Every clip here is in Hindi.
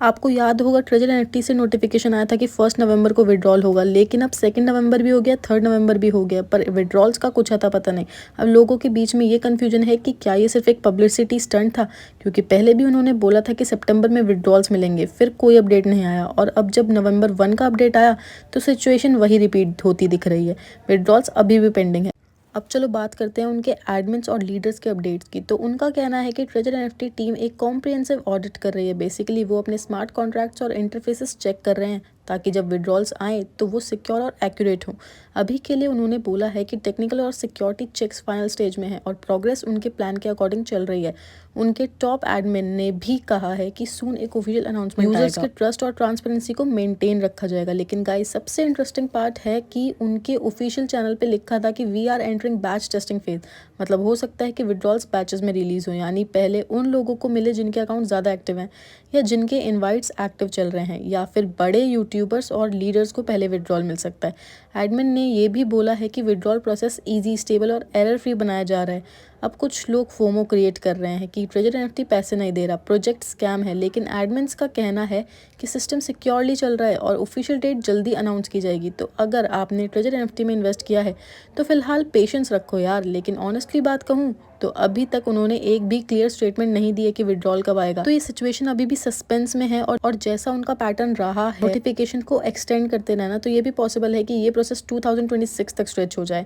आपको याद होगा ट्रेजर एनएफटी से नोटिफिकेशन आया था कि 1 नवंबर को विड्रॉल होगा, लेकिन अब 2 नवंबर भी हो गया, 3 नवंबर भी हो गया, पर विड्रॉल्स का कुछ आता पता नहीं। अब लोगों के बीच में ये कन्फ्यूजन है कि क्या ये सिर्फ एक पब्लिसिटी स्टंट था, क्योंकि पहले भी उन्होंने बोला था कि सितंबर में विड्रॉल्स मिलेंगे, फिर कोई अपडेट नहीं आया, और अब जब नवंबर 1 का अपडेट आया तो सिचुएशन वही रिपीट होती दिख रही है। विड्रॉल्स अभी भी पेंडिंग है। अब चलो बात करते हैं उनके एडमिन्स और लीडर्स के अपडेट्स की। तो उनका कहना है कि ट्रेजर एनएफटी टीम एक कॉम्प्रिहेंसिव ऑडिट कर रही है। बेसिकली वो अपने स्मार्ट कॉन्ट्रैक्ट्स और इंटरफेसेस चेक कर रहे हैं ताकि जब विड्रॉल्स आएँ तो वो सिक्योर और एक्यूरेट हों। अभी के लिए उन्होंने बोला है कि टेक्निकल और सिक्योरिटी चेक्स फाइनल स्टेज में है और प्रोग्रेस उनके प्लान के अकॉर्डिंग चल रही है। उनके टॉप एडमिन ने भी कहा है कि सून एक ऑफिशियल अनाउंसमेंट आएगा। यूजर्स के ट्रस्ट और ट्रांसपेरेंसी को मेंटेन रखा जाएगा। लेकिन गाइस, सबसे इंटरेस्टिंग पार्ट है कि उनके ऑफिशियल चैनल पे लिखा था कि we are entering batch testing phase. मतलब हो सकता है कि विड्रॉल्स बैचेस में रिलीज हो, यानी पहले उन लोगों को मिले जिनके अकाउंट ज़्यादा एक्टिव हैं या जिनके इनवाइट्स एक्टिव चल रहे हैं, या फिर बड़े यूट्यूबर्स और लीडर्स को पहले विड्रॉल मिल सकता है। एडमिन ने ये भी बोला है कि विड्रॉल प्रोसेस ईजी, स्टेबल और एरर फ्री बनाया जा रहा है। अब कुछ लोग फोमो क्रिएट कर रहे हैं कि ट्रेजर एनएफटी पैसे नहीं दे रहा, प्रोजेक्ट स्कैम है, लेकिन एडमिन्स का कहना है कि सिस्टम सिक्योरली चल रहा है और ऑफिशियल डेट जल्दी अनाउंस की जाएगी। तो अगर आपने ट्रेजर एनएफटी में इन्वेस्ट किया है तो फिलहाल पेशेंस रखो यार। लेकिन ऑनेस्टली बात कहूँ तो अभी तक उन्होंने एक भी क्लियर स्टेटमेंट नहीं दी है कि विड्रॉल कब आएगा। तो ये सिचुएशन अभी भी सस्पेंस में है, और जैसा उनका पैटर्न रहा है नोटिफिकेशन को एक्सटेंड करते रहना, तो ये भी पॉसिबल है कि ये प्रोसेस 2026 तक स्ट्रेच हो जाए।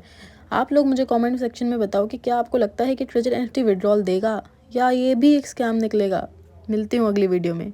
आप लोग मुझे कमेंट सेक्शन में बताओ कि क्या आपको लगता है कि ट्रेजर एनएफटी विड्रॉल देगा या ये भी एक स्कैम निकलेगा। मिलती हूँ अगली वीडियो में।